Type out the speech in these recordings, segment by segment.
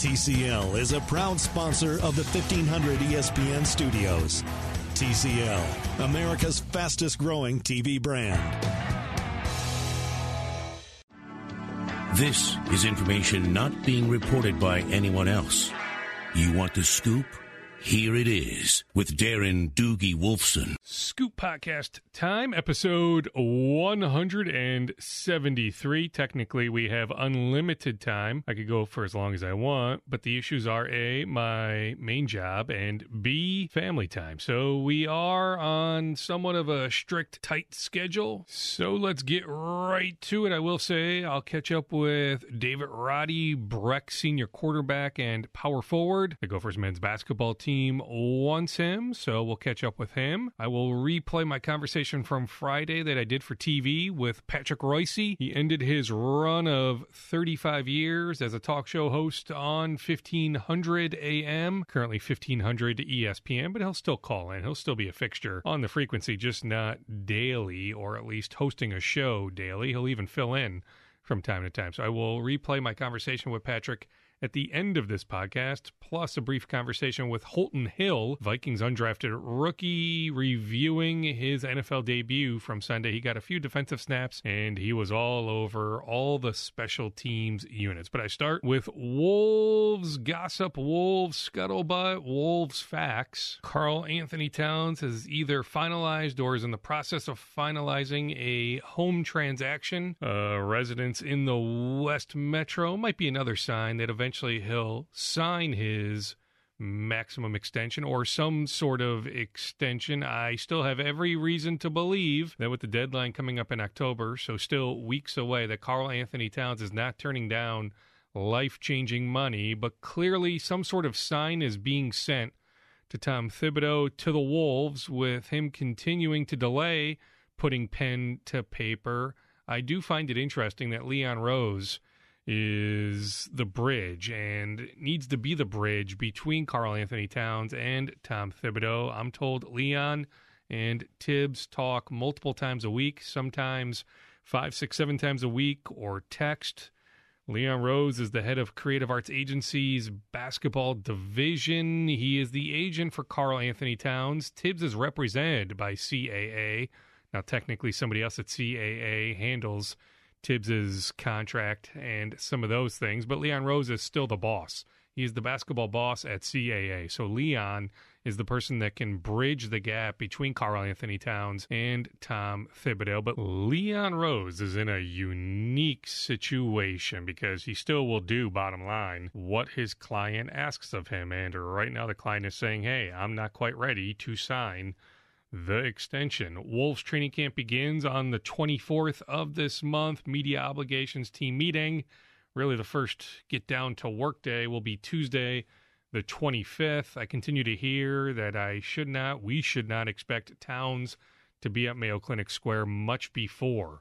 TCL is a proud sponsor of the 1500 ESPN studios. TCL, America's fastest growing TV brand. This is information not being reported by anyone else. You want the scoop? Here it is with Darren Doogie Wolfson. Scoop Podcast time, episode 173. Technically, we have unlimited time. I could go for as long as I want, but the issues are A, my main job, and B, family time. So we are on somewhat of a strict, tight schedule. So let's get right to it. I will say I'll catch up with David Roddy, Breck senior quarterback and power forward. The Gophers men's basketball team wants him, so we'll catch up with him. I will replay my conversation from Friday that I did for TV with Patrick Reusse. He ended his run of 35 years as a talk show host on 1500 AM, currently 1500 ESPN, but he'll still call in. He'll still be a fixture on the frequency, just not daily, or at least hosting a show daily. He'll even fill in from time to time. So I will replay my conversation with Patrick at the end of this podcast, plus a brief conversation with Holton Hill, Vikings undrafted rookie, reviewing his NFL debut from Sunday. He got a few defensive snaps, and he was all over all the special teams units. But I start with Wolves gossip, Wolves scuttlebutt, Wolves facts. Karl Anthony Towns has either finalized or is in the process of finalizing a home transaction. Residence in the West Metro might be another sign that eventually he'll sign his maximum extension or some sort of extension. I still have every reason to believe that with the deadline coming up in October, so still weeks away, that Karl Anthony Towns is not turning down life-changing money, but clearly some sort of sign is being sent to Tom Thibodeau, to the Wolves, with him continuing to delay putting pen to paper. I do find it interesting that Leon Rose is the bridge and needs to be the bridge between Karl Anthony Towns and Tom Thibodeau. I'm told Leon and Tibbs talk multiple times a week, sometimes 5, 6, 7 times a week, or text. Leon Rose is the head of Creative Arts Agency's basketball division. He is the agent for Karl Anthony Towns. Tibbs is represented by CAA. Now, technically, somebody else at CAA handles Tibbs's contract and some of those things, but Leon Rose is still the boss. He's the basketball boss at CAA. So Leon is the person that can bridge the gap between Karl Anthony Towns and Tom Thibodeau. But Leon Rose is in a unique situation because he still will do, bottom line, what his client asks of him. And right now the client is saying, hey, I'm not quite ready to sign the extension. Wolves training camp begins on the 24th of this month. Media obligations team meeting. Really the first get down to work day will be Tuesday, the 25th. I continue to hear that we should not expect Towns to be at Mayo Clinic Square much before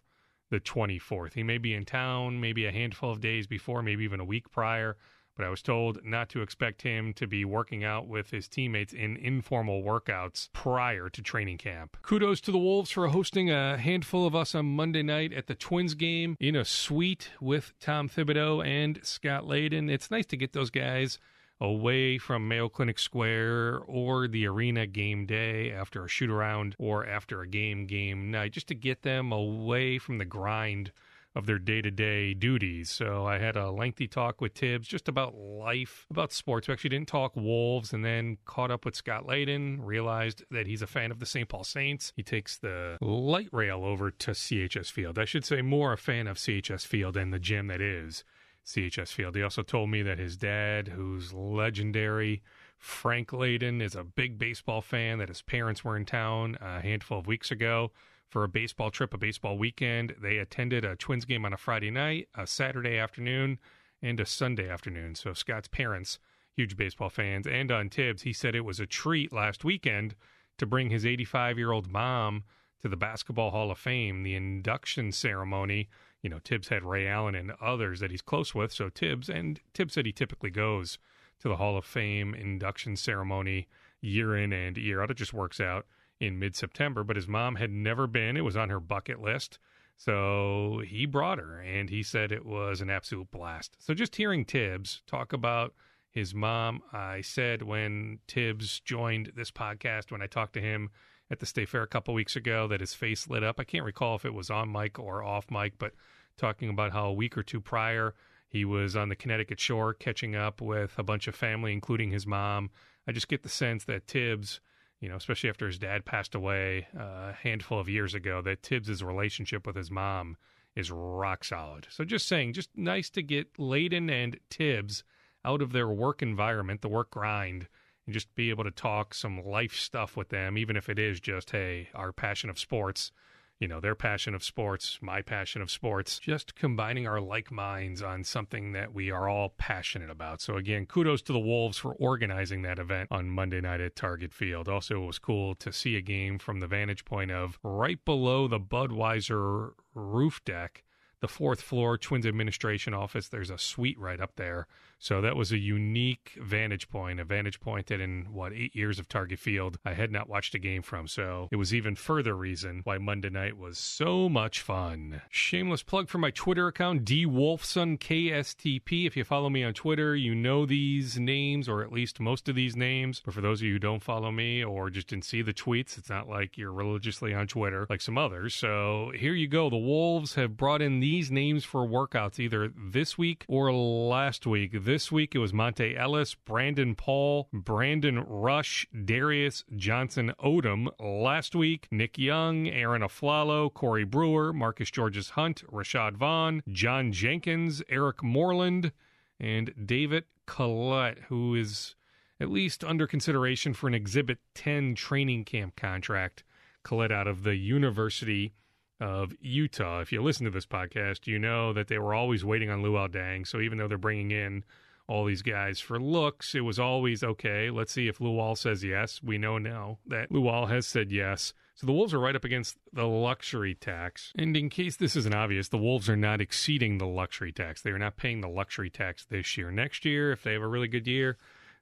the 24th. He may be in town, maybe a handful of days before, maybe even a week prior. But I was told not to expect him to be working out with his teammates in informal workouts prior to training camp. Kudos to the Wolves for hosting a handful of us on Monday night at the Twins game in a suite with Tom Thibodeau and Scott Layden. It's nice to get those guys away from Mayo Clinic Square or the arena game day after a shoot-around or after a game night, just to get them away from the grind of their day-to-day duties. So I had a lengthy talk with Tibbs just about life, about sports. We actually didn't talk Wolves, and then caught up with Scott Layden, realized that he's a fan of the St. Paul Saints. He takes the light rail over to CHS Field. I should say more a fan of CHS Field than the gym that is CHS Field. He also told me that his dad, who's legendary, Frank Layden, is a big baseball fan, that his parents were in town a handful of weeks ago for a baseball trip, a baseball weekend. They attended a Twins game on a Friday night, a Saturday afternoon, and a Sunday afternoon. So Scott's parents, huge baseball fans. And on Tibbs, he said it was a treat last weekend to bring his 85-year-old mom to the Basketball Hall of Fame, the induction ceremony. You know, Tibbs had Ray Allen and others that he's close with. So Tibbs said he typically goes to the Hall of Fame induction ceremony year in and year out. It just works out in mid-September, but his mom had never been. It was on her bucket list. So he brought her, and he said it was an absolute blast. So just hearing Tibbs talk about his mom. I said when Tibbs joined this podcast, when I talked to him at the State Fair a couple weeks ago, that his face lit up. I can't recall if it was on mic or off mic, but talking about how a week or two prior, he was on the Connecticut shore catching up with a bunch of family, including his mom. I just get the sense that Tibbs, especially after his dad passed away a handful of years ago, that Tibbs' relationship with his mom is rock solid. So just saying, just nice to get Layden and Tibbs out of their work environment, the work grind, and just be able to talk some life stuff with them, even if it is just, hey, our passion of sports, their passion of sports, my passion of sports, just combining our like minds on something that we are all passionate about. So again, kudos to the Wolves for organizing that event on Monday night at Target Field. Also, it was cool to see a game from the vantage point of right below the Budweiser roof deck, the fourth floor Twins administration office. There's a suite right up there. So that was a unique vantage point, a vantage point that in, 8 years of Target Field, I had not watched a game from. So it was even further reason why Monday night was so much fun. Shameless plug for my Twitter account, DWolfsonKSTP. If you follow me on Twitter, you know these names, or at least most of these names. But for those of you who don't follow me or just didn't see the tweets, it's not like you're religiously on Twitter like some others. So here you go. The Wolves have brought in these names for workouts either this week or last week. This week, it was Monte Ellis, Brandon Paul, Brandon Rush, Darius Johnson Odom. Last week, Nick Young, Aaron Aflalo, Corey Brewer, Marcus Georges-Hunt, Rashad Vaughn, John Jenkins, Eric Moreland, and David Collette, who is at least under consideration for an Exhibit 10 training camp contract. Collette out of the University of Utah. If you listen to this podcast, you know that they were always waiting on Luol Deng. So even though they're bringing in all these guys for looks, it was always, okay, let's see if Luol says yes. We know now that Luol has said yes. So the Wolves are right up against the luxury tax. And in case this isn't obvious, the Wolves are not exceeding the luxury tax. They are not paying the luxury tax this year. Next year, if they have a really good year,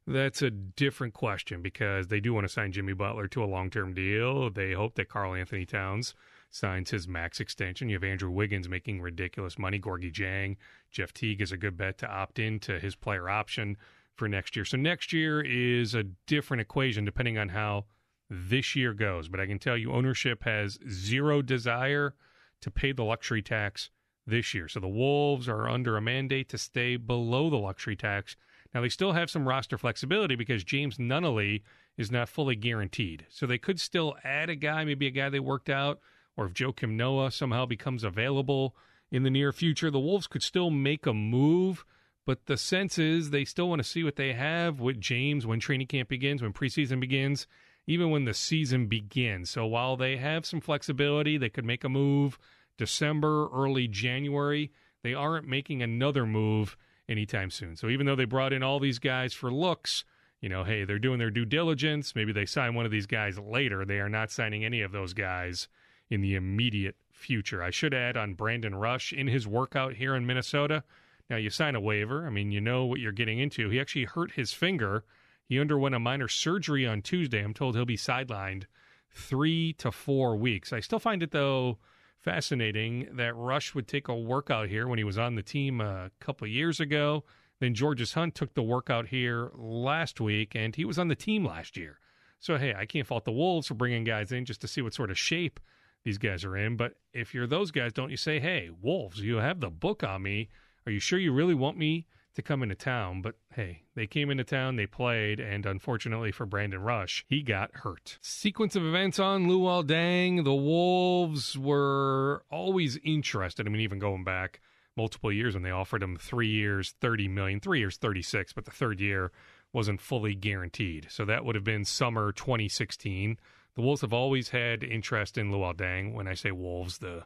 that's a different question, because they do want to sign Jimmy Butler to a long-term deal. They hope that Karl Anthony Towns signs his max extension. You have Andrew Wiggins making ridiculous money. Gorgie Jang, Jeff Teague is a good bet to opt into his player option for next year. So next year is a different equation depending on how this year goes. But I can tell you ownership has zero desire to pay the luxury tax this year. So the Wolves are under a mandate to stay below the luxury tax. Now, they still have some roster flexibility because James Nunnally is not fully guaranteed. So they could still add a guy, maybe a guy they worked out, or if Joakim Noah somehow becomes available in the near future, the Wolves could still make a move. But the sense is they still want to see what they have with James when training camp begins, when preseason begins, even when the season begins. So while they have some flexibility, they could make a move December, early January. They aren't making another move anytime soon. So even though they brought in all these guys for looks, hey, they're doing their due diligence. Maybe they sign one of these guys later. They are not signing any of those guys in the immediate future. I should add on Brandon Rush in his workout here in Minnesota. Now, you sign a waiver. I mean, you know what you're getting into. He actually hurt his finger. He underwent a minor surgery on Tuesday. I'm told he'll be sidelined 3 to 4 weeks. I still find it, though, fascinating that Rush would take a workout here when he was on the team a couple of years ago. Then Georges-Hunt took the workout here last week, and he was on the team last year. So, hey, I can't fault the Wolves for bringing guys in just to see what sort of shape these guys are in. But if you're those guys, don't you say, hey, Wolves, you have the book on me. Are you sure you really want me to come into town? But, hey, they came into town, they played, and unfortunately for Brandon Rush, he got hurt. Sequence of events on Luol Deng. The Wolves were always interested. I mean, even going back multiple years when they offered him 3 years, $30 million, 3 years, 36, but the third year wasn't fully guaranteed. So that would have been summer 2016. The Wolves have always had interest in Luol Deng. When I say Wolves, the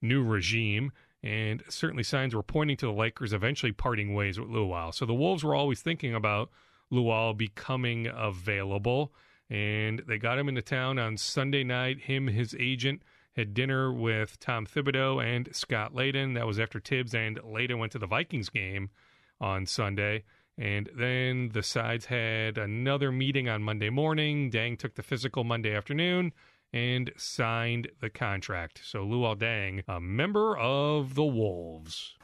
new regime, and certainly signs were pointing to the Lakers eventually parting ways with Luol. So the Wolves were always thinking about Luol becoming available, and they got him into town on Sunday night. His agent, had dinner with Tom Thibodeau and Scott Layden. That was after Tibbs and Layden went to the Vikings game on Sunday. And then the sides had another meeting on Monday morning. Deng took the physical Monday afternoon and signed the contract. So Luol Deng, a member of the Wolves.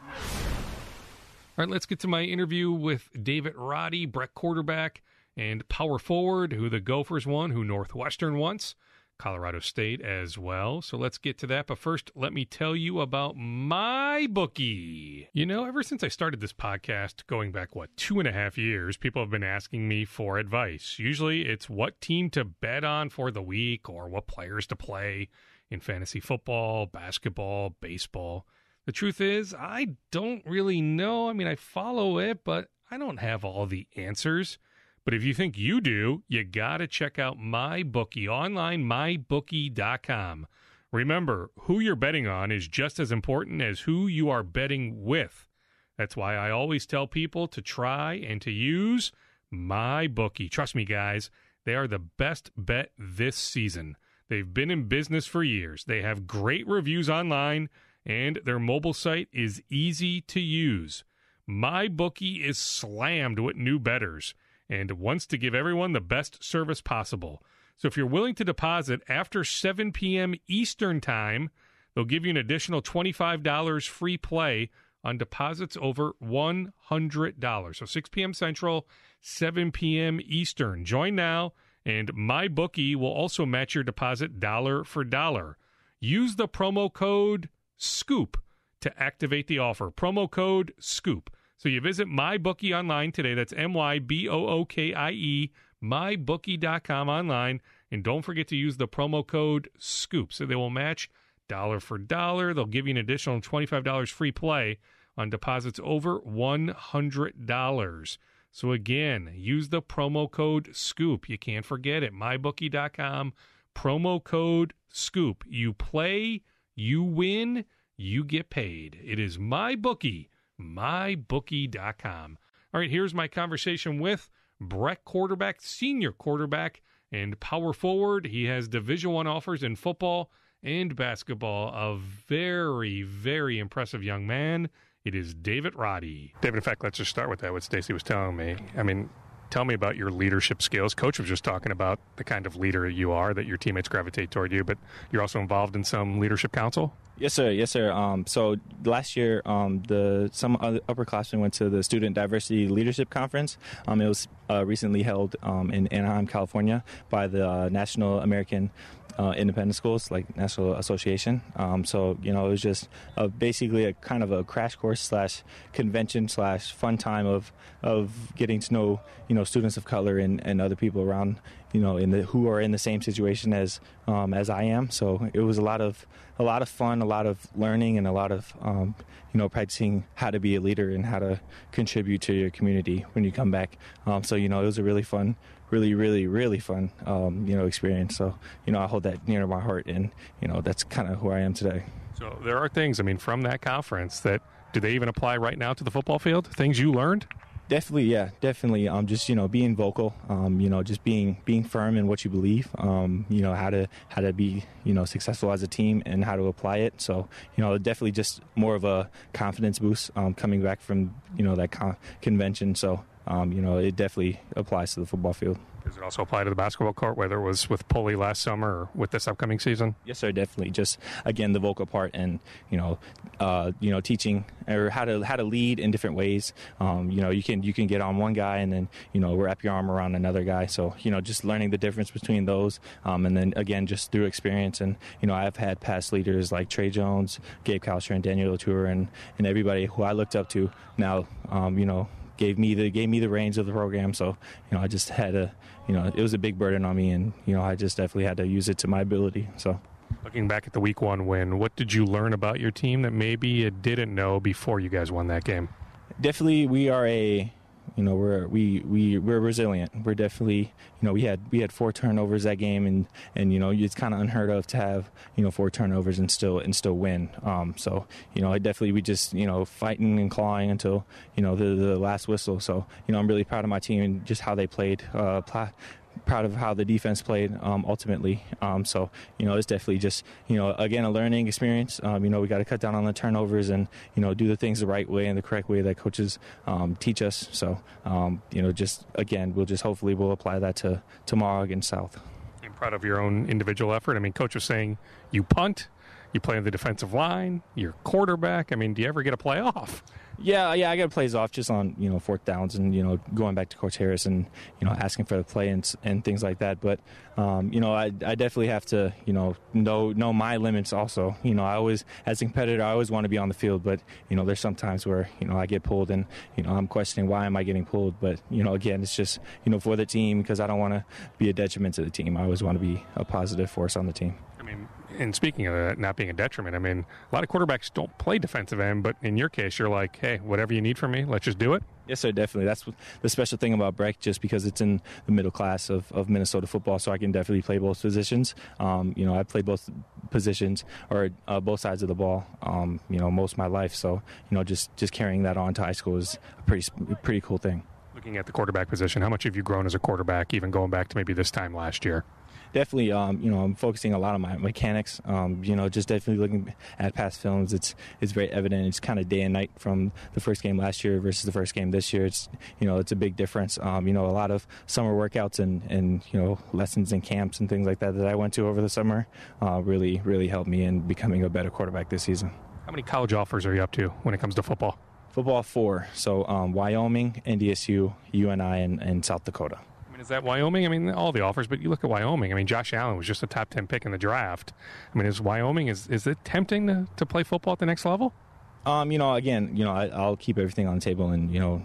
All right, let's get to my interview with David Roddy, Breck quarterback and power forward, who the Gophers won, who Northwestern wants, Colorado State as well. So let's get to that. But first, let me tell you about MyBookie. You know, ever since I started this podcast, going back, 2.5 years, people have been asking me for advice. Usually it's what team to bet on for the week or what players to play in fantasy football, basketball, baseball. The truth is, I don't really know. I mean, I follow it, but I don't have all the answers. But if you think you do, you got to check out MyBookie online, mybookie.com. Remember, who you're betting on is just as important as who you are betting with. That's why I always tell people to try and to use MyBookie. Trust me, guys, they are the best bet this season. They've been in business for years. They have great reviews online, and their mobile site is easy to use. MyBookie is slammed with new bettors and wants to give everyone the best service possible. So if you're willing to deposit after 7 p.m. Eastern Time, they'll give you an additional $25 free play on deposits over $100. So 6 p.m. Central, 7 p.m. Eastern. Join now, and MyBookie will also match your deposit dollar for dollar. Use the promo code SCOOP to activate the offer. Promo code SCOOP. So you visit MyBookie online today. That's MyBookie, mybookie.com online. And don't forget to use the promo code SCOOP. So they will match dollar for dollar. They'll give you an additional $25 free play on deposits over $100. So again, use the promo code SCOOP. You can't forget it. MyBookie.com, promo code SCOOP. You play, you win, you get paid. It is MyBookie. MyBookie.com. All right, here's my conversation with Breck quarterback, senior quarterback, and power forward. He has Division I offers in football and basketball. A very, very impressive young man. It is David Roddy. David, in fact, let's just start with that, what Stacy was telling me. I mean, tell me about your leadership skills. Coach was just talking about the kind of leader you are, that your teammates gravitate toward you, but you're also involved in some leadership council? Yes, sir. Yes, sir. So last year, some upperclassmen went to the Student Diversity Leadership Conference. It was recently held in Anaheim, California, by the National American Independent Schools, like National Association. So, it was just basically a kind of a crash course / convention / fun time of getting to know, students of color and other people around, who are in the same situation as I am. So it was a lot of fun, a lot of learning, and a lot of practicing how to be a leader and how to contribute to your community when you come back. So it was a really fun, really, really, really fun experience. So I hold that near to my heart, and that's kind of who I am today. So there are things, from that conference that do they even apply right now to the football field? Things you learned? Definitely, yeah, definitely. Just being vocal, just being firm in what you believe. How to be successful as a team and how to apply it. So definitely just more of a confidence boost coming back from that convention. So it definitely applies to the football field. Does it also apply to the basketball court, whether it was with Pulley last summer or with this upcoming season? Yes, sir, definitely. Just, again, the vocal part and, teaching or how to lead in different ways. You can get on one guy and then, wrap your arm around another guy. So, just learning the difference between those. And then, again, just through experience. And, I've had past leaders like Trey Jones, Gabe Kalsher, and Daniel Latour, and everybody who I looked up to now, gave me the reins of the program. So, I just had it was a big burden on me, and, I just definitely had to use it to my ability. So, looking back at the Week 1 win, what did you learn about your team that maybe you didn't know before you guys won that game? Definitely, we are we're resilient. We're definitely, we had 4 turnovers that game, and it's kind of unheard of to have 4 turnovers and still win. So I definitely, we just fighting and clawing until the last whistle. So I'm really proud of my team and just how they played. Proud of how the defense played ultimately. So it's definitely just again a learning experience. We got to cut down on the turnovers and do the things the right way and the correct way that coaches teach us. So just again we'll apply that to tomorrow against South. I'm proud of your own individual effort. Coach was saying you punt, you play on the defensive line, you're quarterback. Do you ever get a play off? Yeah, I got plays off just on, fourth downs and, going back to Coach Harris and, asking for the play and things like that. But, I definitely have to, know my limits also. I always, as a competitor, I always want to be on the field. But, there's some times where, I get pulled and, I'm questioning why am I getting pulled. But, again, it's just, for the team because I don't want to be a detriment to the team. I always want to be a positive force on the team. I mean, and speaking of that not being a detriment, I mean, a lot of quarterbacks don't play defensive end, but in your case, you're like, hey, whatever you need from me, let's just do it. Yes, sir, definitely. That's the special thing about Breck, just because it's in the middle class of Minnesota football, so I can definitely play both positions. I played both positions or both sides of the ball, most of my life. So, just carrying that on to high school is a pretty cool thing. Looking at the quarterback position, how much have you grown as a quarterback, even going back to maybe this time last year? Definitely, I'm focusing a lot on my mechanics. Just definitely looking at past films. It's very evident. It's kind of day and night from the first game last year versus the first game this year. It's it's a big difference. A lot of summer workouts and lessons and camps and things like that I went to over the summer really helped me in becoming a better quarterback this season. How many college offers are you up to when it comes to football? Football 4. So Wyoming, NDSU, UNI, and South Dakota. I mean, is that Wyoming? I mean, all the offers, but you look at Wyoming. I mean, Josh Allen was just a top 10 pick in the draft. I mean, is Wyoming, is it tempting to play football at the next level? I'll keep everything on the table and,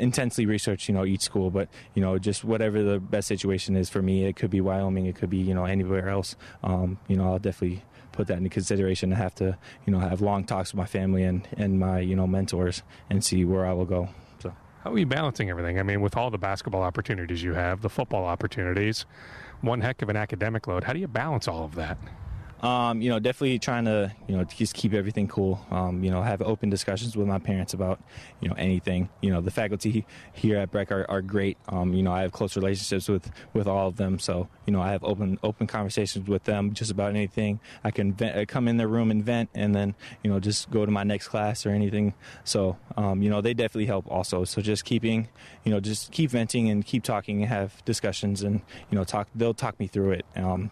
intensely research, each school. But, just whatever the best situation is for me, it could be Wyoming, it could be, anywhere else. I'll definitely put that into consideration. I have to, have long talks with my family and my, mentors and see where I will go. So. How are you balancing everything? I mean, with all the basketball opportunities you have, the football opportunities, one heck of an academic load. How do you balance all of that? Definitely trying to, just keep everything cool. Have open discussions with my parents about, anything. The faculty here at Breck are great. I have close relationships with all of them. So, I have open conversations with them just about anything. I can come in their room and vent and then, just go to my next class or anything. So, they definitely help also. So just keeping, just keep venting and keep talking and have discussions and, they'll talk me through it.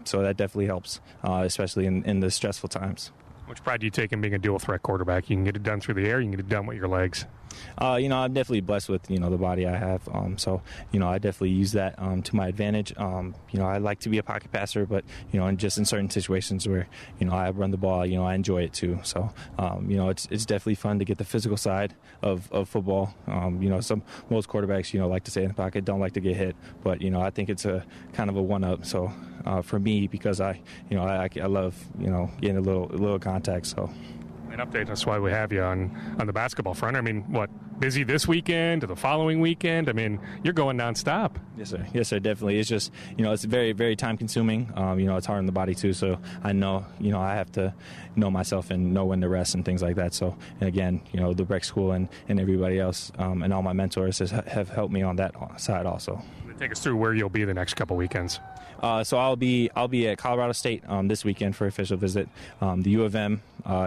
So that definitely helps, especially in the stressful times. How much pride do you take in being a dual threat quarterback? You can get it done through the air, you can get it done with your legs. I'm definitely blessed with, the body I have. So, I definitely use that to my advantage. I like to be a pocket passer, but, and just in certain situations where, I run the ball, I enjoy it too. So, it's definitely fun to get the physical side of football. Most quarterbacks, like to stay in the pocket, don't like to get hit. But, I think it's a kind of a one-up. So, for me, because I love, getting a little contact. So. And update us why we have you on the basketball front. I mean, busy this weekend or the following weekend? I mean, you're going nonstop. Yes, sir, definitely. It's just, it's very, very time consuming. It's hard on the body too. So I know, I have to know myself and know when to rest and things like that. So, and again, the Breck School and everybody else and all my mentors have helped me on that side also. Take us through where you'll be the next couple weekends. So I'll be at Colorado State this weekend for official visit. The U of M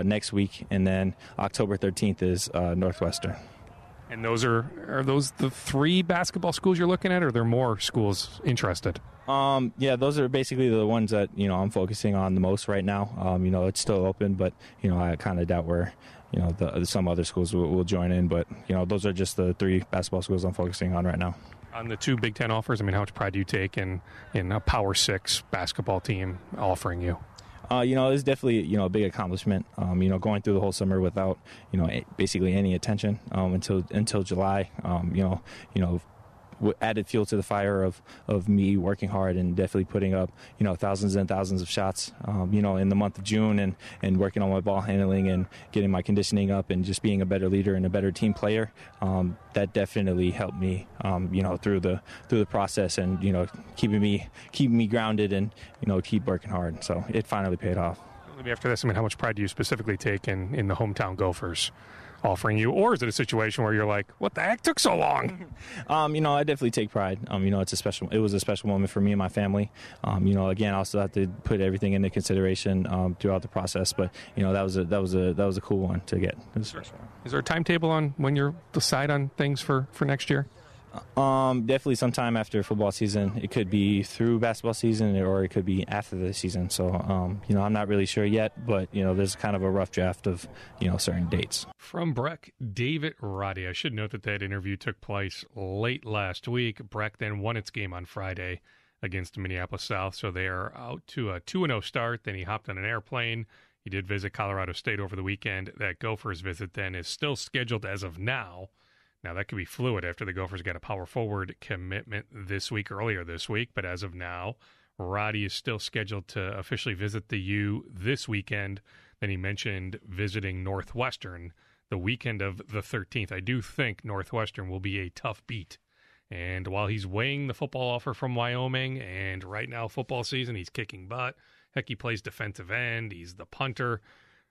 next week, and then October 13th is Northwestern. And those are those the 3 basketball schools you're looking at, or are there more schools interested? Those are basically the ones that I'm focusing on the most right now. It's still open, but I kind of doubt where some other schools will join in. But those are just the 3 basketball schools I'm focusing on right now. On the 2 Big Ten offers, I mean, how much pride do you take in a Power 6 basketball team offering you? It's definitely, a big accomplishment. Going through the whole summer without, basically any attention until July, added fuel to the fire of me working hard and definitely putting up, thousands and thousands of shots, in the month of June and working on my ball handling and getting my conditioning up and just being a better leader and a better team player. That definitely helped me, through the process and, keeping me grounded and, keep working hard. So it finally paid off. Maybe after this, I mean, how much pride do you specifically take in the hometown Gophers offering you, or is it a situation where you're like, what the heck took so long? I definitely take pride. It was a special moment for me and my family. Again, I also have to put everything into consideration throughout the process, but that was a cool one to get. Is there a timetable on when you'll decide on things for next year? Definitely sometime after football season. It could be through basketball season or it could be after the season. So, I'm not really sure yet, but, there's kind of a rough draft of, certain dates. From Breck David Roddy. I should note that interview took place late last week. Breck then won its game on Friday against Minneapolis South, so they are out to a 2-0 start. Then he hopped on an airplane. He did visit Colorado State over the weekend. That Gophers visit then is still scheduled as of now. Now, that could be fluid after the Gophers got a power forward commitment earlier this week, but as of now, Roddy is still scheduled to officially visit the U this weekend. Then he mentioned visiting Northwestern the weekend of the 13th. I do think Northwestern will be a tough beat. And while he's weighing the football offer from Wyoming, and right now football season, he's kicking butt. Heck, he plays defensive end. He's the punter.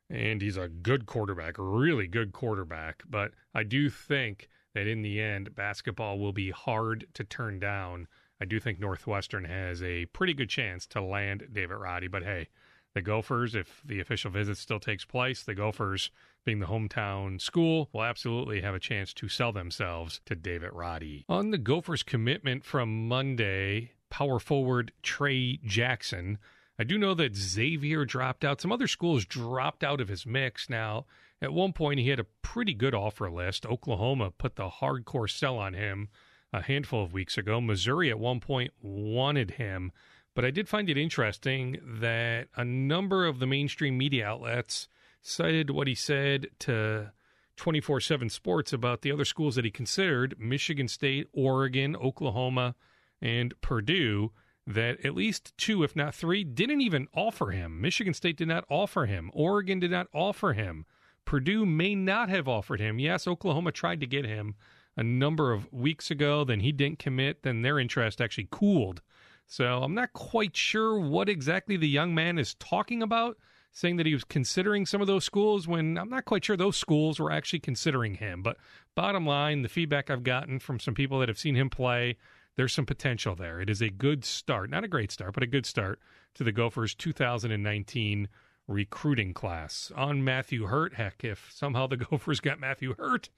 And he's a good quarterback, a really good quarterback. But I do think that in the end, basketball will be hard to turn down. I do think Northwestern has a pretty good chance to land David Roddy. But hey, the Gophers, if the official visit still takes place, the Gophers, being the hometown school, will absolutely have a chance to sell themselves to David Roddy. On the Gophers commitment from Monday, power forward Trey Jackson, I do know that Xavier dropped out. Some other schools dropped out of his mix. Now, at one point, he had a pretty good offer list. Oklahoma put the hardcore sell on him a handful of weeks ago. Missouri at one point wanted him. But I did find it interesting that a number of the mainstream media outlets cited what he said to 24/7 Sports about the other schools that he considered, Michigan State, Oregon, Oklahoma, and Purdue, that at least 2, if not 3, didn't even offer him. Michigan State did not offer him. Oregon did not offer him. Purdue may not have offered him. Yes, Oklahoma tried to get him a number of weeks ago. Then he didn't commit. Then their interest actually cooled. So I'm not quite sure what exactly the young man is talking about, saying that he was considering some of those schools when I'm not quite sure those schools were actually considering him. But bottom line, the feedback I've gotten from some people that have seen him play, there's some potential there. It is a good start, not a great start, but a good start to the Gophers' 2019 recruiting class. On Matthew Hurt, heck, if somehow the Gophers got Matthew Hurt,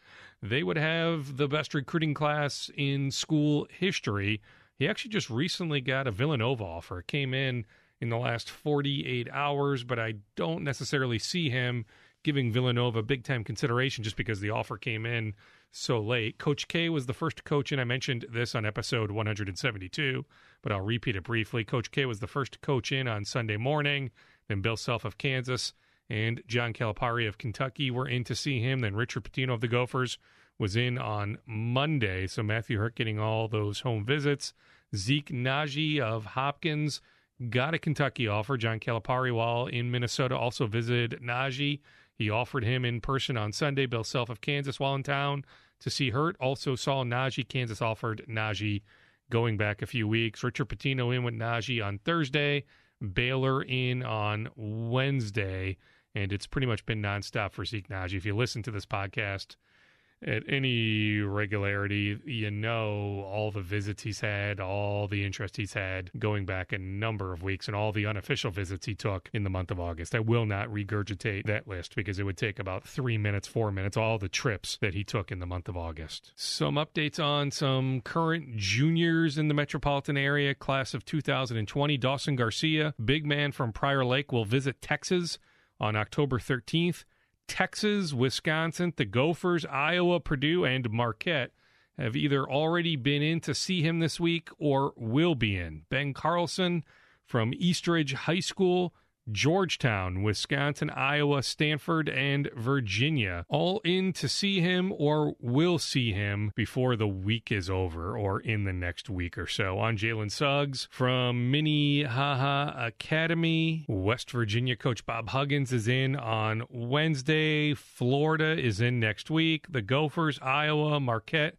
they would have the best recruiting class in school history. He actually just recently got a Villanova offer. It came in the last 48 hours, but I don't necessarily see him giving Villanova big-time consideration just because the offer came in so late. Coach K was the first coach in. I mentioned this on episode 172, but I'll repeat it briefly. Coach K was the first coach in on Sunday morning. Then Bill Self of Kansas and John Calipari of Kentucky were in to see him. Then Richard Pitino of the Gophers was in on Monday. So Matthew Hurt getting all those home visits. Zeke Najee of Hopkins got a Kentucky offer. John Calipari, while in Minnesota, also visited Najee. He offered him in person on Sunday. Bill Self of Kansas, while in town to see Hurt, also saw Najee. Kansas offered Najee going back a few weeks. Richard Pitino in with Najee on Thursday. Baylor in on Wednesday. And it's pretty much been nonstop for Zeke Najee. If you listen to this podcast at any regularity, you know all the visits he's had, all the interest he's had going back a number of weeks, and all the unofficial visits he took in the month of August. I will not regurgitate that list because it would take about 3 minutes, 4 minutes, all the trips that he took in the month of August. Some updates on some current juniors in the metropolitan area, class of 2020. Dawson Garcia, big man from Prior Lake, will visit Texas on October 13th. Texas, Wisconsin, the Gophers, Iowa, Purdue, and Marquette have either already been in to see him this week or will be in. Ben Carlson from Eastridge High School, Georgetown, Wisconsin, Iowa, Stanford, and Virginia, all in to see him or will see him before the week is over or in the next week or so. On Jalen Suggs from Minnehaha Academy, West Virginia coach Bob Huggins is in on Wednesday. Florida is in next week. The Gophers, Iowa, Marquette,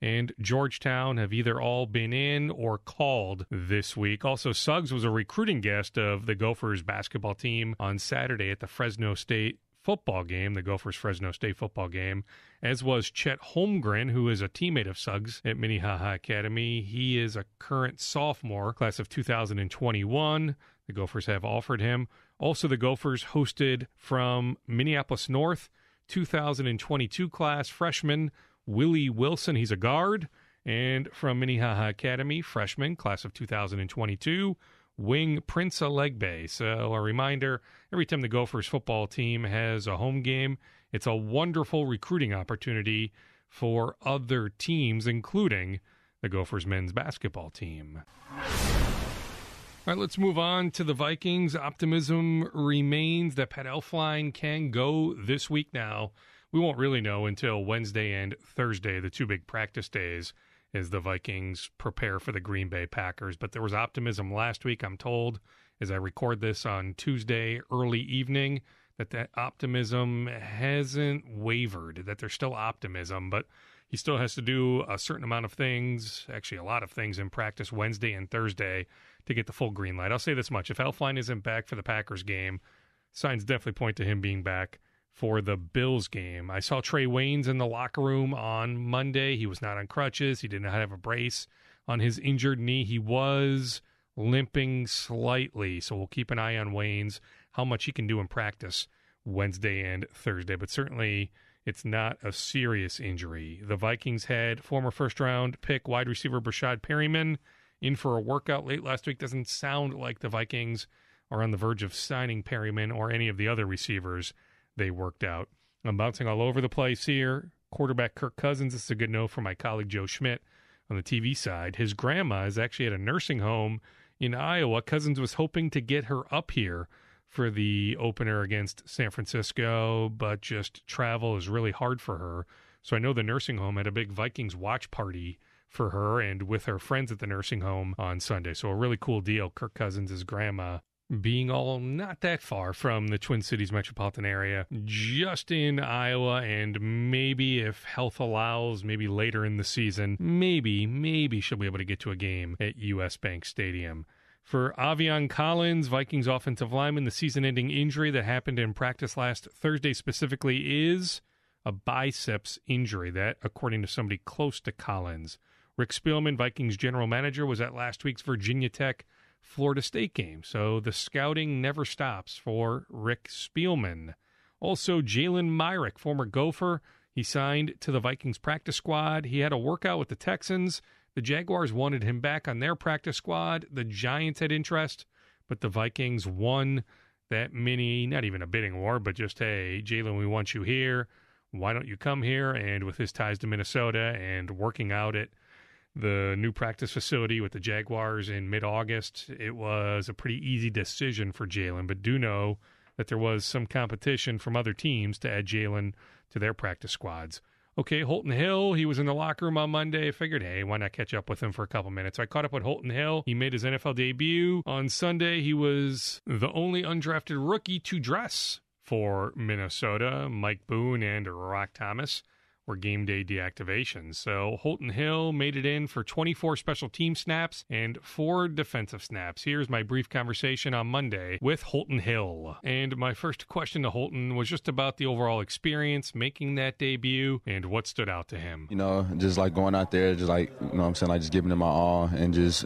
and Georgetown have either all been in or called this week. Also, Suggs was a recruiting guest of the Gophers basketball team on Saturday at the Fresno State football game, the Gophers Fresno State football game, as was Chet Holmgren, who is a teammate of Suggs at Minnehaha Academy. He is a current sophomore, class of 2021. The Gophers have offered him. Also, the Gophers hosted from Minneapolis North, 2022 class freshman Willie Wilson. He's a guard, And from Minnehaha Academy, freshman, class of 2022, wing Prince Alegbe. So a reminder, every time the Gophers football team has a home game, it's a wonderful recruiting opportunity for other teams, including the Gophers men's basketball team. All right, let's move on to the Vikings. Optimism remains that Pat Elflein can go this week now. We won't really know until Wednesday and Thursday, the two big practice days, as the Vikings prepare for the Green Bay Packers. But there was optimism last week, I'm told, as I record this on Tuesday early evening, that optimism hasn't wavered, that there's still optimism, but he still has to do a certain amount of things, actually a lot of things in practice Wednesday and Thursday to get the full green light. I'll say this much. If Elflein isn't back for the Packers game, signs definitely point to him being back for the Bills game. I saw Trey Waynes in the locker room on Monday. He was not on crutches. He did not have a brace on his injured knee. He was limping slightly, so we'll keep an eye on Waynes, how much he can do in practice Wednesday and Thursday. But certainly it's not a serious injury. The Vikings had former first-round pick wide receiver Brashad Perryman in for a workout late last week. Doesn't sound like the Vikings are on the verge of signing Perryman or any of the other receivers they worked out. I'm bouncing all over the place here. Quarterback Kirk Cousins, this is a good note from my colleague Joe Schmidt on the TV side. His grandma is actually at a nursing home in Iowa. Cousins was hoping to get her up here for the opener against San Francisco, but just travel is really hard for her. So I know the nursing home had a big Vikings watch party for her and with her friends at the nursing home on Sunday. So a really cool deal. Kirk Cousins' grandma being all not that far from the Twin Cities metropolitan area, just in Iowa, and maybe if health allows, maybe later in the season, maybe she'll be able to get to a game at US Bank Stadium. For Avion Collins, Vikings offensive lineman, the season-ending injury that happened in practice last Thursday specifically is a biceps injury. That, according to somebody close to Collins. Rick Spielman, Vikings general manager, was at last week's Virginia Tech Florida State game. So the scouting never stops for Rick Spielman. Also, Jalen Myrick, former Gopher, he signed to the Vikings practice squad. He had a workout with the Texans. The Jaguars wanted him back on their practice squad. The Giants had interest, but the Vikings won that mini, not even a bidding war, but just, hey, Jalen, we want you here. Why don't you come here? And with his ties to Minnesota and working out at the new practice facility with the Jaguars in mid-August, it was a pretty easy decision for Jalen. But do know that there was some competition from other teams to add Jalen to their practice squads. Okay, Holton Hill, he was in the locker room on Monday. I figured, hey, why not catch up with him for a couple minutes? So I caught up with Holton Hill. He made his NFL debut on Sunday. He was the only undrafted rookie to dress for Minnesota. Mike Boone and Rock Thomas were game day deactivations. So Holton Hill made it in for 24 special team snaps and 4 defensive snaps. Here's my brief conversation on Monday with Holton Hill. And my first question to Holton was just about the overall experience making that debut and what stood out to him. You know, just like going out there, just like, you know what I'm saying, like just giving it my all and just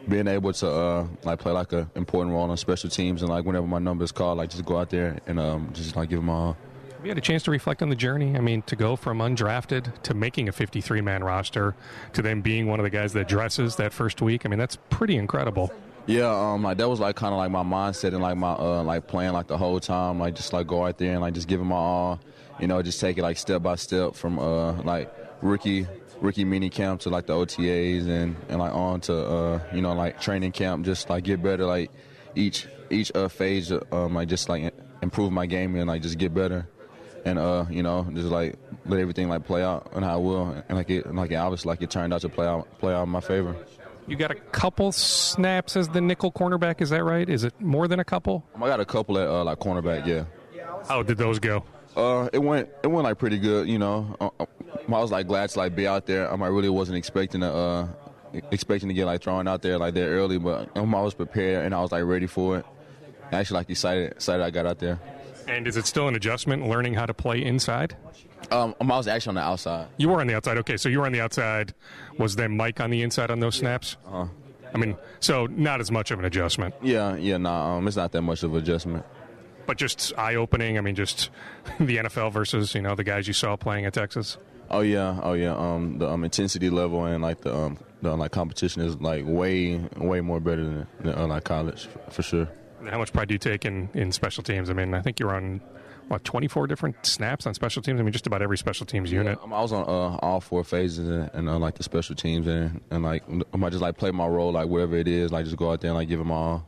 being able to like play like an important role on special teams, and like whenever my number is called, like just go out there and just like give it my all. Have you had a chance to reflect on the journey? I mean, to go from undrafted to making a 53-man roster to then being one of the guys that dresses that first week, I mean, that's pretty incredible. Yeah, like that was like kind of like my mindset and like my like playing like the whole time, like just like go out there and like just give it my all, you know, just take it like step by step from like rookie mini camp to like the OTAs and like on to you know, like training camp, just like get better, like each phase, like just like improve my game and like just get better. And you know, just like let everything like play out and how it will, and like it obviously like it turned out to play out in my favor. You got a couple snaps as the nickel cornerback, is that right? Is it more than a couple? I got a couple at like cornerback, yeah. How did those go? It went like pretty good, you know. I was like glad to like be out there. I really wasn't expecting to get like thrown out there like that early, but I was prepared and I was like ready for it. Actually, like excited I got out there. And is it still an adjustment, learning how to play inside? I was actually on the outside. You were on the outside. Okay, so you were on the outside. Was then Mike on the inside on those snaps? Uh-huh. I mean, so not as much of an adjustment. Yeah, no, it's not that much of an adjustment. But just eye-opening, I mean, just the NFL versus, you know, the guys you saw playing at Texas? Oh yeah. The intensity level and like the like competition is like way more better than like college for sure. How much pride do you take in special teams? I mean, I think you're on 24 different snaps on special teams. I mean, just about every special teams unit. I was on all 4 phases and like the special teams and like I might just like play my role like whatever it is, like just go out there and like give them all.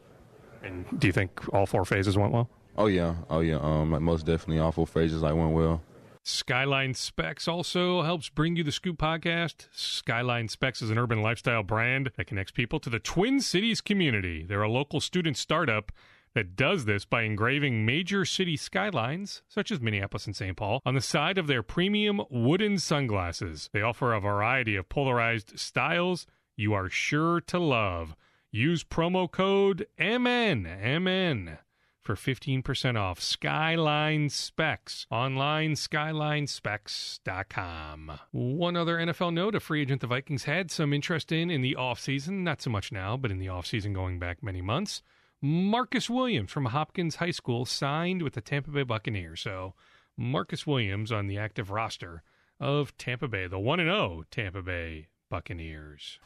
And do you think all 4 phases went well? Oh yeah. Like most definitely all 4 phases like went well. Skyline Specs also helps bring you the Scoop podcast. Skyline Specs is an urban lifestyle brand that connects people to the Twin Cities community. They're a local student startup that does this by engraving major city skylines, such as Minneapolis and St. Paul, on the side of their premium wooden sunglasses. They offer a variety of polarized styles you are sure to love. Use promo code MN for 15% off. Skyline Specs. Online, skylinespecs.com. One other NFL note, a free agent the Vikings had some interest in the offseason. Not so much now, but in the offseason going back many months. Marcus Williams from Hopkins High School signed with the Tampa Bay Buccaneers. So Marcus Williams on the active roster of Tampa Bay, the 1-0 Tampa Bay Buccaneers.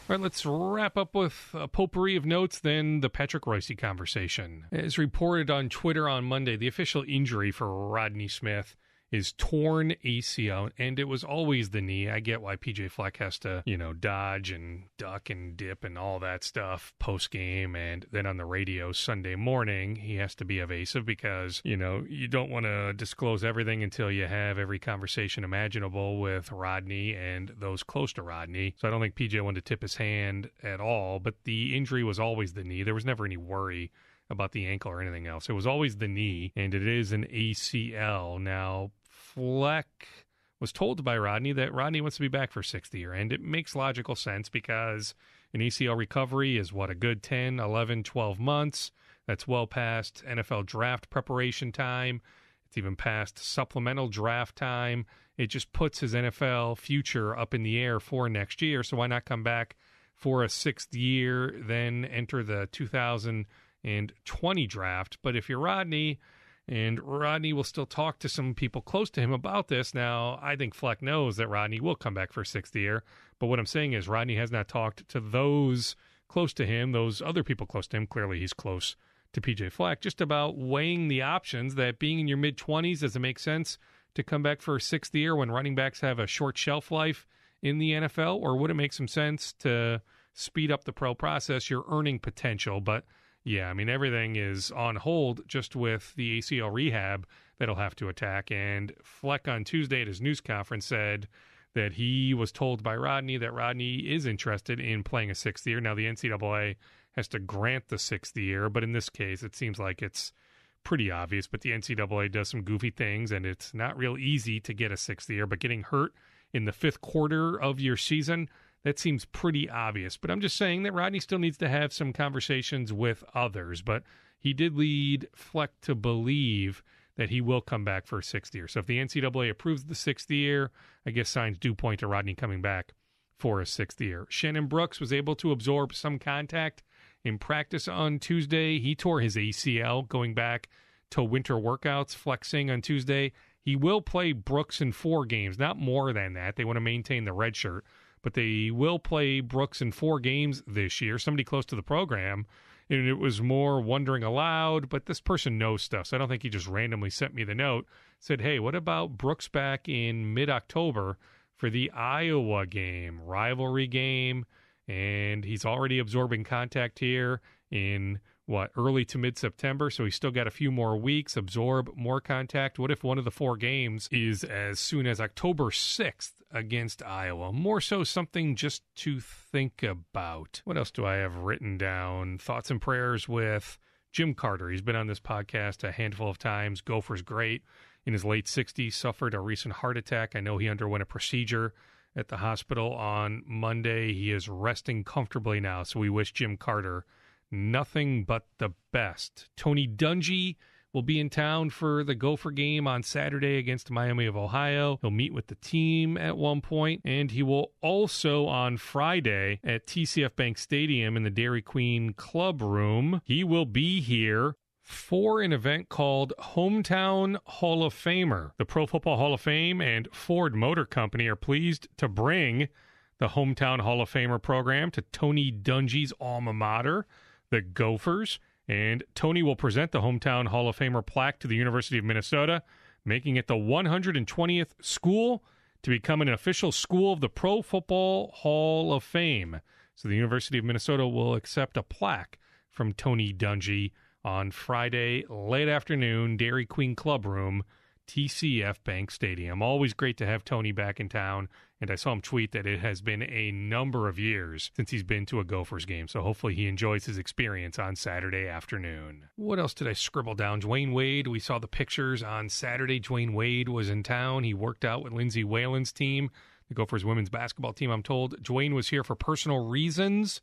All right, let's wrap up with a potpourri of notes, then the Patrick Reusse conversation. As reported on Twitter on Monday, the official injury for Rodney Smith is torn ACL, and it was always the knee. I get why PJ Fleck has to, dodge and duck and dip and all that stuff post-game, and then on the radio Sunday morning, he has to be evasive because, you don't want to disclose everything until you have every conversation imaginable with Rodney and those close to Rodney. So I don't think PJ wanted to tip his hand at all, but the injury was always the knee. There was never any worry about the ankle or anything else. It was always the knee, and it is an ACL. Now, Fleck was told by Rodney that Rodney wants to be back for 6th year, and it makes logical sense because an ACL recovery is, a good 10, 11, 12 months. That's well past NFL draft preparation time. It's even past supplemental draft time. It just puts his NFL future up in the air for next year, so why not come back for a 6th year, then enter the 2020 draft? But if you're Rodney, and Rodney will still talk to some people close to him about this. Now, I think Fleck knows that Rodney will come back for 6th year. But what I'm saying is Rodney has not talked to those close to him, those other people close to him. Clearly, he's close to PJ Fleck, just about weighing the options that being in your mid-20s, does it make sense to come back for a 6th year when running backs have a short shelf life in the NFL? Or would it make some sense to speed up the pro process, your earning potential? But yeah, I mean, everything is on hold just with the ACL rehab that he'll have to attack. And Fleck on Tuesday at his news conference said that he was told by Rodney that Rodney is interested in playing a 6th year. Now, the NCAA has to grant the 6th year, but in this case, it seems like it's pretty obvious. But the NCAA does some goofy things, and it's not real easy to get a 6th year. But getting hurt in the 5th quarter of your season, that seems pretty obvious. But I'm just saying that Rodney still needs to have some conversations with others. But he did lead Fleck to believe that he will come back for a 6th year. So if the NCAA approves the 6th year, I guess signs do point to Rodney coming back for a 6th year. Shannon Brooks was able to absorb some contact in practice on Tuesday. He tore his ACL going back to winter workouts. Fleck saying on Tuesday he will play Brooks in 4 games, not more than that. They want to maintain the red shirt. But they will play Brooks in 4 games this year. Somebody close to the program, and it was more wondering aloud, but this person knows stuff, so I don't think he just randomly sent me the note, said, hey, what about Brooks back in mid-October for the Iowa game, rivalry game, and he's already absorbing contact here in, early to mid-September, so he's still got a few more weeks, absorb more contact. What if one of the 4 games is as soon as October 6th against Iowa? More so something just to think about. What else do I have written down? Thoughts and prayers with Jim Carter. He's been on this podcast a handful of times. Gophers great. In his late 60s, suffered a recent heart attack. I know he underwent a procedure at the hospital on Monday. He is resting comfortably now, so we wish Jim Carter nothing but the best. Tony Dungy will be in town for the Gopher game on Saturday against Miami of Ohio. He'll meet with the team at one point, and he will also on Friday at TCF Bank Stadium in the Dairy Queen Club Room. He will be here for an event called Hometown Hall of Famer. The Pro Football Hall of Fame and Ford Motor Company are pleased to bring the Hometown Hall of Famer program to Tony Dungy's alma mater, the Gophers. And Tony will present the Hometown Hall of Famer plaque to the University of Minnesota, making it the 120th school to become an official school of the Pro Football Hall of Fame. So the University of Minnesota will accept a plaque from Tony Dungy on Friday, late afternoon, Dairy Queen Club Room, TCF Bank Stadium. Always great to have Tony back in town, and I saw him tweet that it has been a number of years since he's been to a Gophers game, so hopefully he enjoys his experience on Saturday afternoon. What else did I scribble down? Dwayne Wade, we saw the pictures on Saturday. Dwayne Wade was in town. He worked out with Lindsay Whalen's team, the Gophers women's basketball team, I'm told. Dwayne was here for personal reasons.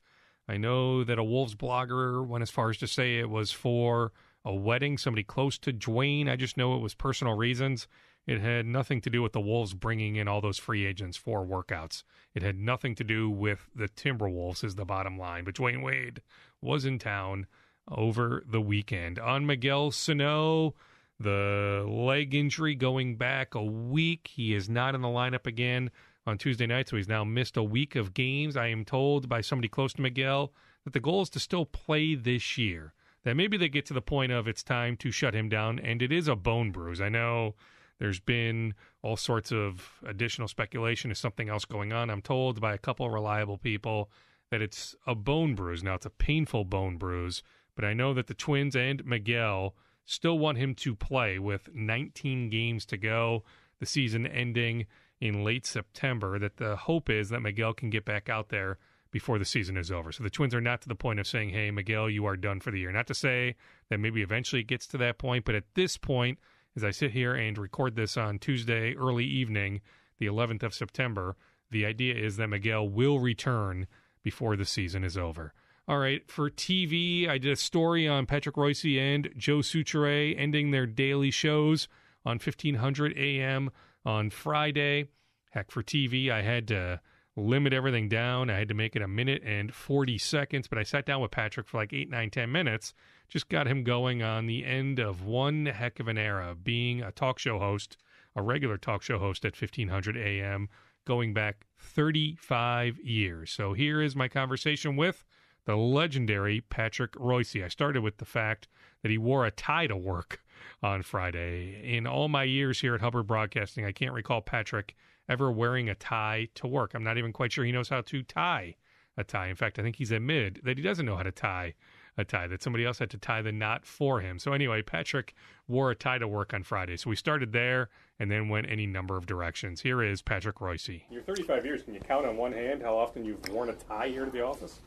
I know that a Wolves blogger went as far as to say it was for a wedding, somebody close to Dwayne. I just know it was personal reasons. It had nothing to do with the Wolves bringing in all those free agents for workouts. It had nothing to do with the Timberwolves is the bottom line. But Dwayne Wade was in town over the weekend. On Miguel Sano, the leg injury going back a week. He is not in the lineup again on Tuesday night, so he's now missed a week of games. I am told by somebody close to Miguel that the goal is to still play this year. That maybe they get to the point of it's time to shut him down, and it is a bone bruise. I know there's been all sorts of additional speculation. Is something else going on? I'm told by a couple of reliable people that it's a bone bruise. Now, it's a painful bone bruise, but I know that the Twins and Miguel still want him to play with 19 games to go, the season ending in late September, that the hope is that Miguel can get back out there before the season is over. So the Twins are not to the point of saying, hey, Miguel, you are done for the year. Not to say that maybe eventually it gets to that point, but at this point, as I sit here and record this on Tuesday early evening, the 11th of September, the idea is that Miguel will return before the season is over. All right, for TV, I did a story on Patrick Reusse and Joe Soucheray ending their daily shows on 1500 a.m. on Friday. Heck, for TV, I had to limit everything down. I had to make it 1 minute and 40 seconds, but I sat down with Patrick for like 8, 9, 10 minutes, just got him going on the end of one heck of an era, being a talk show host, a regular talk show host at 1500 a.m., going back 35 years. So here is my conversation with the legendary Patrick Reusse. I started with the fact that he wore a tie to work on Friday. In all my years here at Hubbard Broadcasting, I can't recall Patrick ever wearing a tie to work. I'm not even quite sure he knows how to tie a tie. In fact, I think he's admitted that he doesn't know how to tie a tie, that somebody else had to tie the knot for him. So anyway, Patrick wore a tie to work on Friday. So we started there and then went any number of directions. Here is Patrick Reusse. In your 35 years, can you count on one hand how often you've worn a tie here to the office?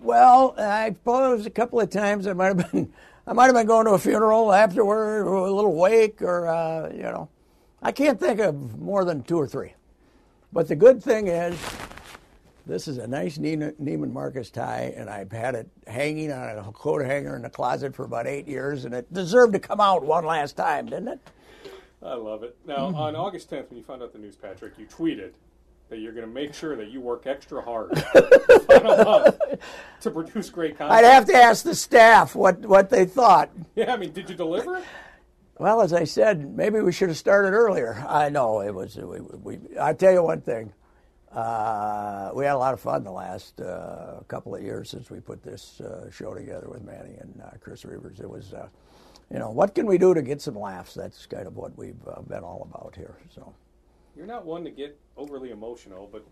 Well, I suppose a couple of times I might have been going to a funeral afterward, or a little wake, or I can't think of more than 2 or 3. But the good thing is, this is a nice Neiman Marcus tie, and I've had it hanging on a coat hanger in the closet for about 8 years, and it deserved to come out one last time, didn't it? I love it. Now, on August 10th, when you found out the news, Patrick, you tweeted that you're going to make sure that you work extra hard to produce great content. I'd have to ask the staff what they thought. Yeah, I mean, did you deliver? Well, as I said, maybe we should have started earlier. I know it was. I tell you one thing, we had a lot of fun the last couple of years since we put this show together with Manny and Chris Reavers. It was, what can we do to get some laughs? That's kind of what we've been all about here. So. You're not one to get overly emotional, but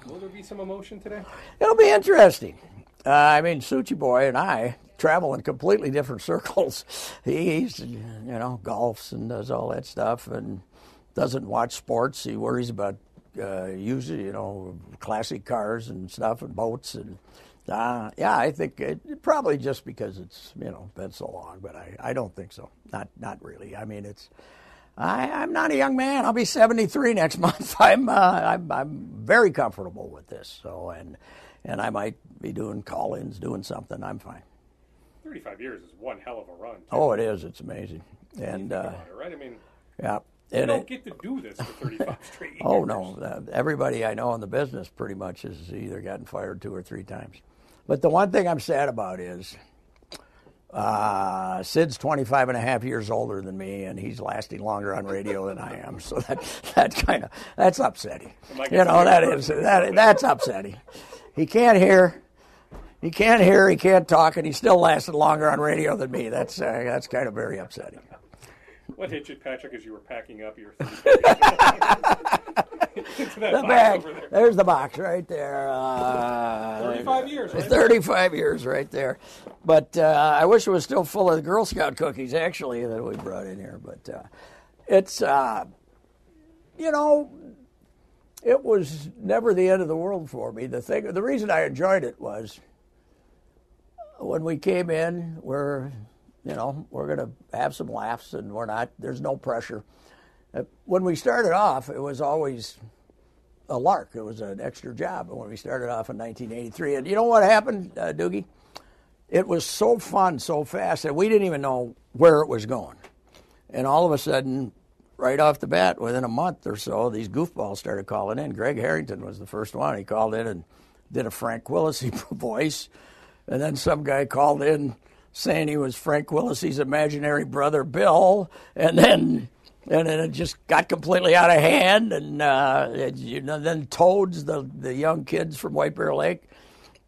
will there be some emotion today? It'll be interesting. Suchi Boy and I travel in completely different circles. He's, golfs and does all that stuff and doesn't watch sports. He worries about using, classic cars and stuff and boats. And, I think it probably just because it's, been so long, but I don't think so. Not really. I mean, I'm not a young man. I'll be 73 next month. I'm very comfortable with this. So and I might be doing call-ins, doing something. I'm fine. 35 years is one hell of a run. Too. Oh, it is. It's amazing. And right? I mean, yeah. You don't get to do this for 35 straight years. Oh no, everybody I know in the business pretty much has either gotten fired 2 or 3 times. But the one thing I'm sad about is Sid's 25 and a half years older than me, and he's lasting longer on radio than I am. So that's upsetting. That's upsetting. He can't hear. He can't talk, and he still lasted longer on radio than me. That's kind of very upsetting. What hit you, Patrick, as you were packing up your the bag. There's the box right there. 35 years, right? 35 years right there. But I wish it was still full of the Girl Scout cookies, actually, that we brought in here. But it's, it was never the end of the world for me. The reason I enjoyed it was when we came in, we're going to have some laughs, and there's no pressure. When we started off, it was always a lark. It was an extra job when we started off in 1983. And you know what happened, Doogie? It was so fun so fast that we didn't even know where it was going. And all of a sudden, right off the bat, within a month or so, these goofballs started calling in. Greg Harrington was the first one. He called in and did a Frank Willisey voice. And then some guy called in saying he was Frank Willisey's imaginary brother, Bill. And then it just got completely out of hand. And then Toads, the young kids from White Bear Lake,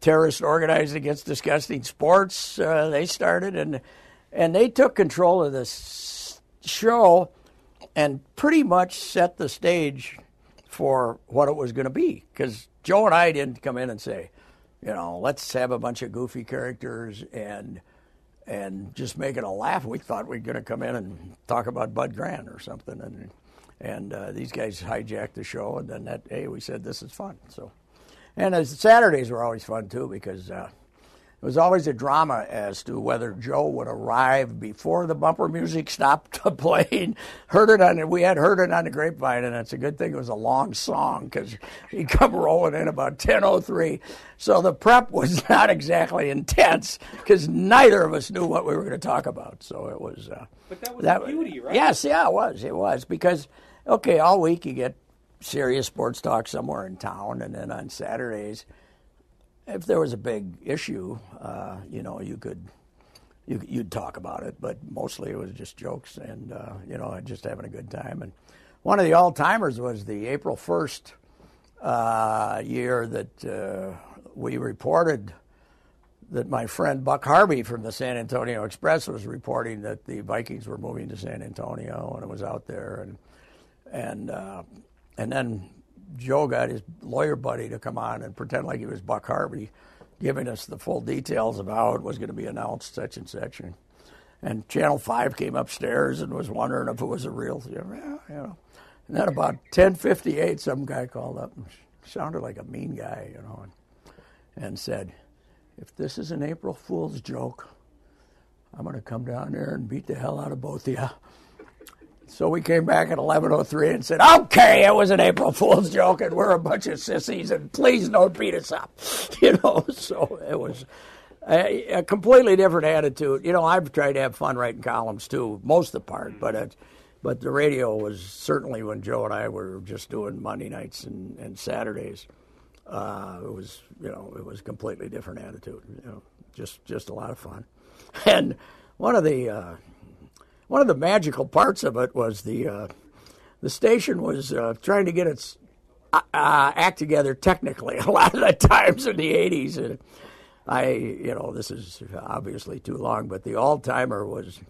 terrorists organized against disgusting sports, they started. And they took control of this show and pretty much set the stage for what it was going to be. Because Joe and I didn't come in and say, let's have a bunch of goofy characters and just make it a laugh. We thought we were going to come in and talk about Bud Grant or something. And these guys hijacked the show. And then we said, this is fun. And Saturdays were always fun, too, because it was always a drama as to whether Joe would arrive before the bumper music stopped playing. We had heard it on the grapevine, and it's a good thing it was a long song because he'd come rolling in about 10:03. So the prep was not exactly intense because neither of us knew what we were going to talk about. So it was. But that was the beauty, right? Yes, yeah, it was. It was because all week you get serious sports talk somewhere in town, and then on Saturdays, if there was a big issue, you'd talk about it, but mostly it was just jokes and just having a good time. And one of the all-timers was the April 1st year that we reported that my friend Buck Harvey from the San Antonio Express was reporting that the Vikings were moving to San Antonio, and it was out there, and then Joe got his lawyer buddy to come on and pretend like he was Buck Harvey, giving us the full details of how it was going to be announced, such and such. And Channel 5 came upstairs and was wondering if it was a real thing. And then about 10:58, some guy called up and sounded like a mean guy, and said, if this is an April Fool's joke, I'm going to come down there and beat the hell out of both of you. So we came back at 11:03 and said, okay, it was an April Fool's joke, and we're a bunch of sissies, and please don't beat us up. So it was a completely different attitude. I've tried to have fun writing columns, too, most of the part, but the radio was certainly when Joe and I were just doing Monday nights and Saturdays. It was a completely different attitude, just a lot of fun. And one of the magical parts of it was the station was trying to get its act together technically a lot of the times in the 80s. And this is obviously too long, but the all-timer was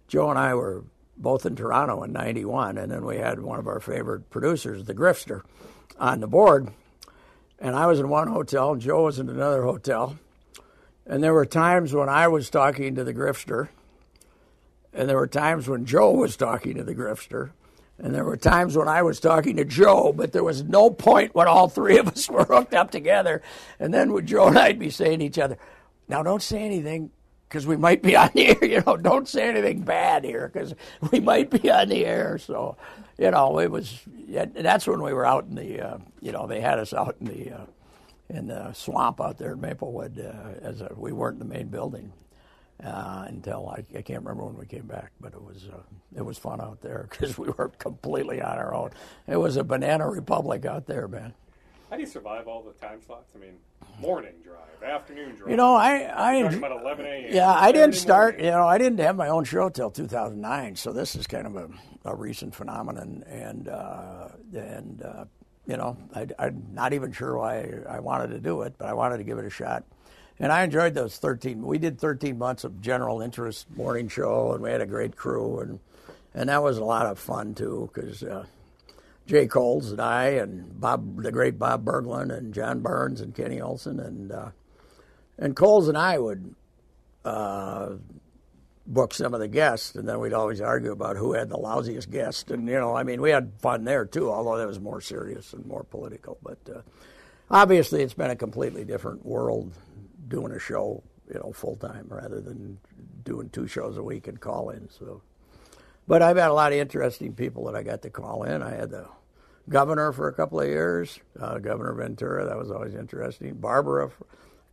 Joe and I were both in Toronto in 91, and then we had one of our favorite producers, the Grifter, on the board. And I was in one hotel, and Joe was in another hotel. And there were times when I was talking to the Grifter, and there were times when Joe was talking to the Grifter, and there were times when I was talking to Joe, but there was no point when all three of us were hooked up together. And then would Joe and I'd be saying to each other, now don't say anything because we might be on the air. Don't say anything bad here because we might be on the air. So, it was, that's when we were out in the, they had us out in the swamp out there in Maplewood we weren't in the main building. Until I can't remember when we came back, but it was fun out there because we were completely on our own. It was a banana republic out there, man. How do you survive all the time slots? I mean, morning drive, afternoon drive. You know, I talking about 11 a.m. Yeah, I didn't start. Morning. You know, I didn't have my own show till 2009, so this is kind of a recent phenomenon, and you know, I'm not even sure why I wanted to do it, but I wanted to give it a shot. And I enjoyed those 13. We did 13 months of general interest morning show, and we had a great crew, and that was a lot of fun too, because Jay Coles and I and the great Bob Berglund and John Burns and Kenny Olson and Coles and I would book some of the guests, and then we'd always argue about who had the lousiest guest. And you know, I mean, we had fun there too, although that was more serious and more political. But obviously, it's been a completely different world doing a show, you know, full time rather than doing 2 shows a week and call in. So, but I've had a lot of interesting people that I got to call in. I had the governor for a couple of years, Governor Ventura. That was always interesting. Barbara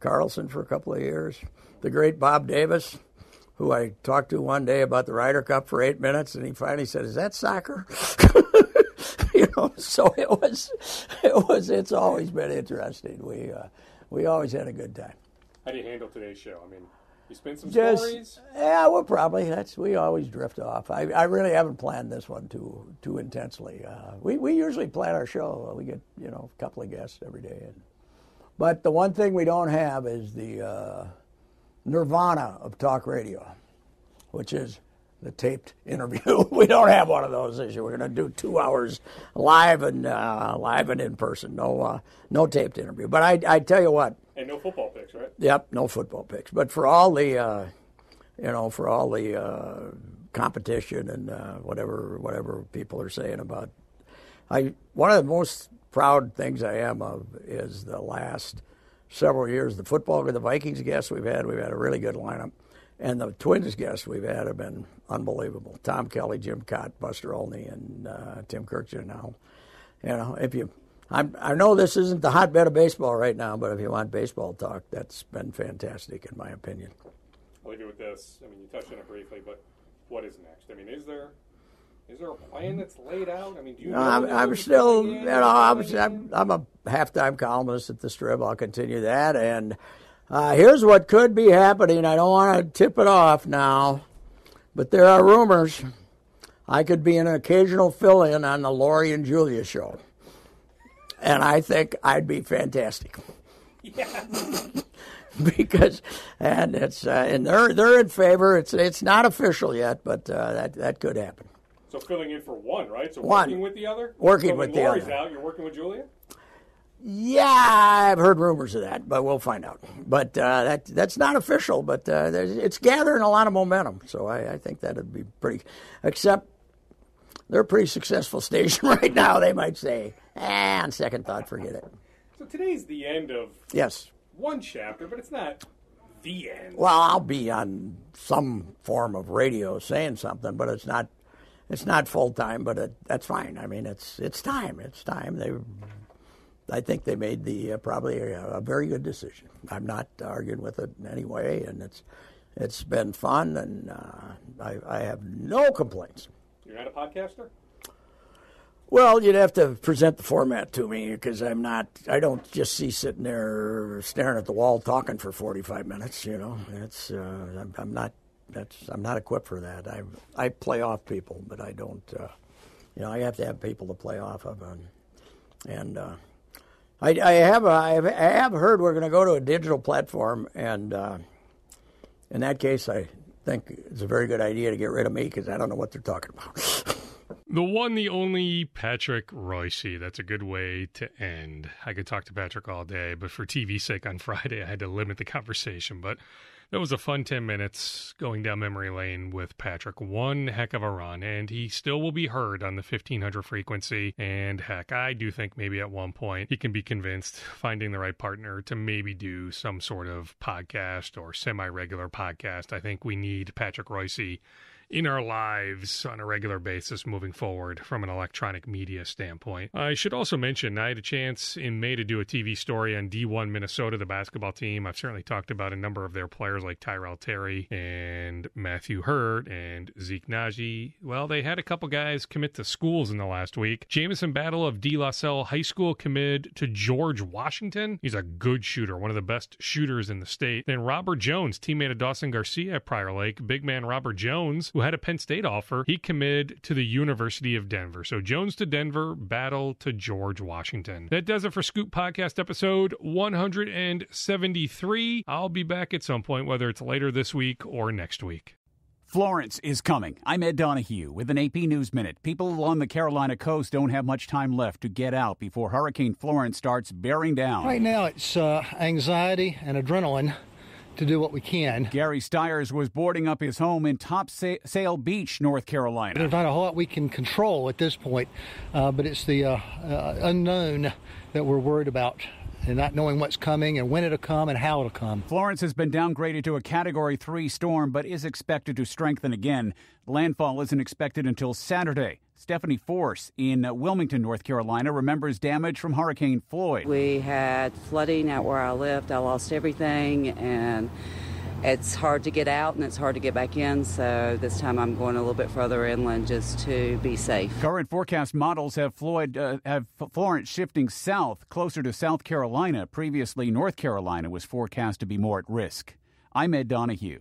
Carlson for a couple of years. The great Bob Davis, who I talked to one day about the Ryder Cup for 8 minutes, and he finally said, "Is that soccer?" You know, so it's always been interesting. We always had a good time. How do you handle today's show? I mean, you spin some stories? Yeah, well, probably. We always drift off. I really haven't planned this one too intensely. We usually plan our show. We get, you know, a couple of guests every day. But the one thing we don't have is the nirvana of talk radio, which is the taped interview. We don't have one of those this year. We're going to do 2 hours live and in person. No taped interview. But I tell you what. And no football picks, right? Yep, no football picks. But for all the, competition and whatever people are saying about, one of the most proud things I am of is the last several years, the Vikings guests we've had a really good lineup. And the Twins guests we've had have been unbelievable. Tom Kelly, Jim Cott, Buster Olney, and Tim Kirkjian now. You know, I know this isn't the hotbed of baseball right now, but if you want baseball talk, that's been fantastic in my opinion. I'll leave you with this. I mean, you touched on it briefly, but what is next? I mean, is there a plan that's laid out? I mean, do you know? I'm still, you know, I'm a halftime columnist at the Strip. I'll continue that. And here's what could be happening. I don't want to tip it off now, but there are rumors I could be an occasional fill-in on the Lori and Julia show. And I think I'd be fantastic. Yeah. Because and they're in favor. It's not official yet, but that could happen. So filling in for one, right? So one. Working with the other? Working with the other. Lori's out, you're working with Julia? Yeah, I've heard rumors of that, but we'll find out. But that's not official, but it's gathering a lot of momentum. So I think that would be pretty. Except they're a pretty successful station right now. They might say, on second thought, forget it. So today's the end of one chapter, but it's not the end. Well, I'll be on some form of radio saying something, but it's not full time. But that's fine. I mean, it's time. It's time. I think they made probably a very good decision. I'm not arguing with it in any way, and it's been fun, and I have no complaints. You're not a podcaster? Well, you'd have to present the format to me because I don't just see sitting there staring at the wall talking for 45 minutes. You know, I'm not equipped for that. I play off people, but I don't. I have to have people to play off of, and I have heard we're going to go to a digital platform, and in that case, I think it's a very good idea to get rid of me because I don't know what they're talking about. The one, the only Patrick Reusse. That's a good way to end. I could talk to Patrick all day, but for TV's sake on Friday, I had to limit the conversation. But that was a fun 10 minutes going down memory lane with Patrick. One heck of a run, and he still will be heard on the 1500 frequency. And heck, I do think maybe at one point he can be convinced, finding the right partner, to maybe do some sort of podcast or semi-regular podcast. I think we need Patrick Reusse in our lives on a regular basis moving forward from an electronic media standpoint. I should also mention I had a chance in May to do a TV story on D1 Minnesota, the basketball team. I've certainly talked about a number of their players like Tyrell Terry and Matthew Hurt and Zeke Naji. Well, they had a couple guys commit to schools in the last week. Jamison Battle of De La Salle High School committed to George Washington. He's a good shooter, one of the best shooters in the state. Then Robert Jones, teammate of Dawson Garcia at Prior Lake, big man Robert Jones, who had a Penn State offer, he committed to the University of Denver. So Jones to Denver, Battle to George Washington. That does it for Scoop Podcast episode 173. I'll be back at some point, whether it's later this week or next week. Florence is coming. I'm Ed Donahue with an AP News Minute. People along the Carolina coast don't have much time left to get out before Hurricane Florence starts bearing down. Right now it's anxiety and adrenaline to do what we can. Gary Stiers was boarding up his home in Topsail Beach, North Carolina. There's not a whole lot we can control at this point, but it's the unknown that we're worried about, and not knowing what's coming and when it'll come and how it'll come. Florence has been downgraded to a Category 3 storm, but is expected to strengthen again. Landfall isn't expected until Saturday. Stephanie Force in Wilmington, North Carolina, remembers damage from Hurricane Floyd. We had flooding out where I lived. I lost everything, and it's hard to get out and it's hard to get back in, so this time I'm going a little bit further inland just to be safe. Current forecast models have Florence shifting south, closer to South Carolina. Previously, North Carolina was forecast to be more at risk. I'm Ed Donahue.